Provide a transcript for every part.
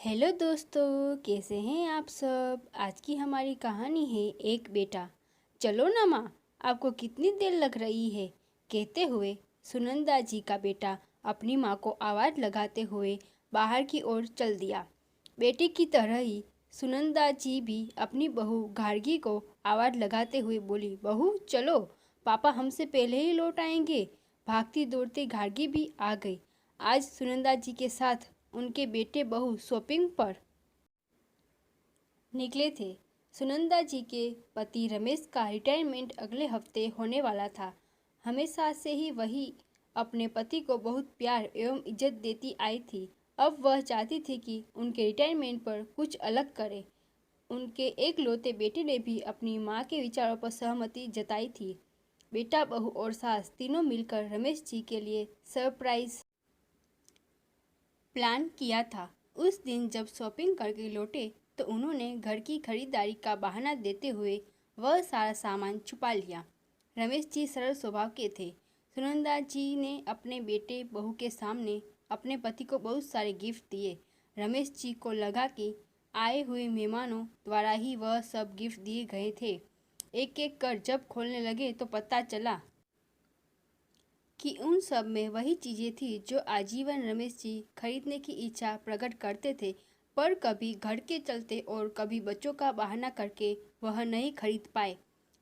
Hello दोस्तों, कैसे हैं आप सब। आज की हमारी कहानी है एक बेटा। चलो ना माँ, आपको कितनी देर लग रही है, कहते हुए सुनंदा जी का बेटा अपनी माँ को आवाज़ लगाते हुए बाहर की ओर चल दिया। बेटे की तरह ही सुनंदा जी भी अपनी बहू गार्गी को आवाज़ लगाते हुए बोली, बहू चलो, पापा हमसे पहले ही लौट आएंगे। भागती दौड़ती गार्गी भी आ गई। आज सुनंदा जी के साथ उनके बेटे बहू शॉपिंग पर निकले थे। सुनंदा जी के पति रमेश का रिटायरमेंट अगले हफ्ते होने वाला था। हमेशा से ही वही अपने पति को बहुत प्यार एवं इज्जत देती आई थी। अब वह चाहती थी कि उनके रिटायरमेंट पर कुछ अलग करे। उनके एकलौते बेटे ने भी अपनी माँ के विचारों पर सहमति जताई थी। बेटा, बहू और सास तीनों मिलकर रमेश जी के लिए सरप्राइज प्लान किया था। उस दिन जब शॉपिंग करके लौटे तो उन्होंने घर की खरीदारी का बहाना देते हुए वह सारा सामान छुपा लिया। रमेश जी सरल स्वभाव के थे। सुनंदा जी ने अपने बेटे बहू के सामने अपने पति को बहुत सारे गिफ्ट दिए। रमेश जी को लगा कि आए हुए मेहमानों द्वारा ही वह सब गिफ्ट दिए गए थे। एक एक कर जब खोलने लगे तो पता चला कि उन सब में वही चीज़ें थी जो आजीवन रमेश जी खरीदने की इच्छा प्रकट करते थे, पर कभी घर के चलते और कभी बच्चों का बहाना करके वह नहीं खरीद पाए।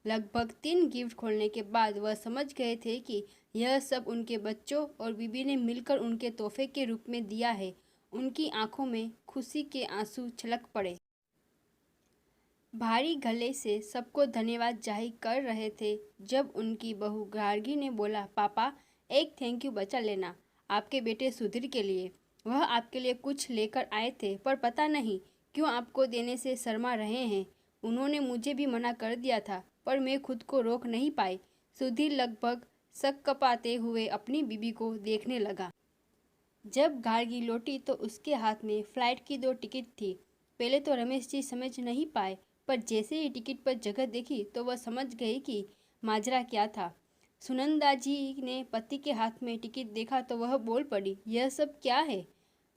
लगभग 3 गिफ्ट खोलने के बाद वह समझ गए थे कि यह सब उनके बच्चों और बीबी ने मिलकर उनके तोहफे के रूप में दिया है। उनकी आंखों में खुशी के आंसू छलक पड़े। भारी गले से सबको धन्यवाद जाहिर कर रहे थे जब उनकी बहू गार्गी ने बोला, पापा एक थैंक यू बचा लेना, आपके बेटे सुधीर के लिए। वह आपके लिए कुछ लेकर आए थे, पर पता नहीं क्यों आपको देने से शर्मा रहे हैं। उन्होंने मुझे भी मना कर दिया था, पर मैं खुद को रोक नहीं पाई। सुधीर लगभग सकपकाते हुए अपनी बीबी को देखने लगा। जब गार्गी लौटी तो उसके हाथ में फ्लाइट की 2 टिकट थी। पहले तो रमेश जी समझ नहीं पाए, पर जैसे ही टिकट पर जगह देखी तो वह समझ गई कि माजरा क्या था। सुनंदा जी ने पति के हाथ में टिकट देखा तो वह बोल पड़ी, यह सब क्या है।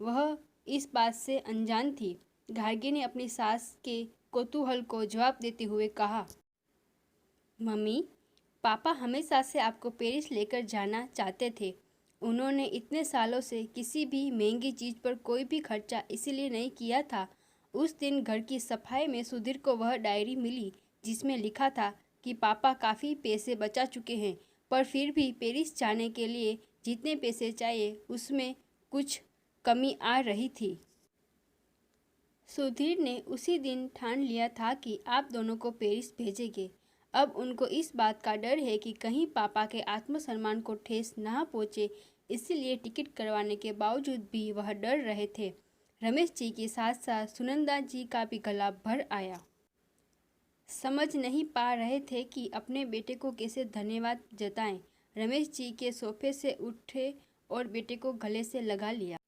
वह इस बात से अनजान थी। गार्गी ने अपनी सास के कौतूहल को जवाब देते हुए कहा, मम्मी, पापा हमेशा से आपको पेरिस लेकर जाना चाहते थे। उन्होंने इतने सालों से किसी भी महंगी चीज़ पर कोई भी खर्चा इसीलिए नहीं किया था। उस दिन घर की सफाई में सुधीर को वह डायरी मिली जिसमें लिखा था कि पापा काफ़ी पैसे बचा चुके हैं, पर फिर भी पेरिस जाने के लिए जितने पैसे चाहिए उसमें कुछ कमी आ रही थी। सुधीर ने उसी दिन ठान लिया था कि आप दोनों को पेरिस भेजेंगे। अब उनको इस बात का डर है कि कहीं पापा के आत्मसम्मान को ठेस ना पहुँचे, इसलिए टिकट करवाने के बावजूद भी वह डर रहे थे। रमेश जी के साथ साथ सुनंदा जी का भी गला भर आया। समझ नहीं पा रहे थे कि अपने बेटे को कैसे धन्यवाद जताएं। रमेश जी के सोफे से उठे और बेटे को गले से लगा लिया।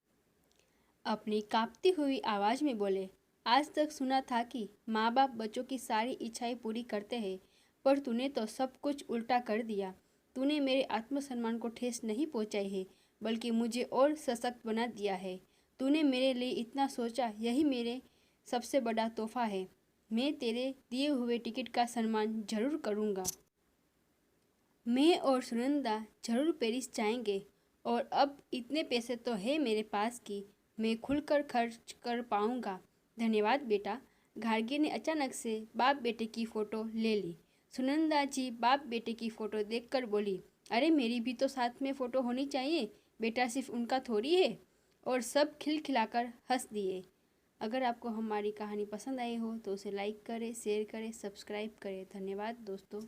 अपनी कांपती हुई आवाज़ में बोले, आज तक सुना था कि माँ बाप बच्चों की सारी इच्छाएं पूरी करते हैं, पर तूने तो सब कुछ उल्टा कर दिया। तूने मेरे आत्मसम्मान को ठेस नहीं पहुँचाई है, बल्कि मुझे और सशक्त बना दिया है। तूने मेरे लिए इतना सोचा, यही मेरे सबसे बड़ा तोहफा है। मैं तेरे दिए हुए टिकट का सम्मान जरूर करूँगा। मैं और सुनंदा जरूर पेरिस जाएंगे, और अब इतने पैसे तो है मेरे पास कि मैं खुलकर खर्च कर पाऊंगा। धन्यवाद बेटा। गार्गी ने अचानक से बाप बेटे की फ़ोटो ले ली। सुनंदा जी बाप बेटे की फ़ोटो देखकर बोली, अरे मेरी भी तो साथ में फ़ोटो होनी चाहिए, बेटा सिर्फ उनका थोड़ी है। और सब खिलखिलाकर हंस दिए। अगर आपको हमारी कहानी पसंद आई हो तो उसे लाइक करें, शेयर करें, सब्सक्राइब करें। धन्यवाद दोस्तों।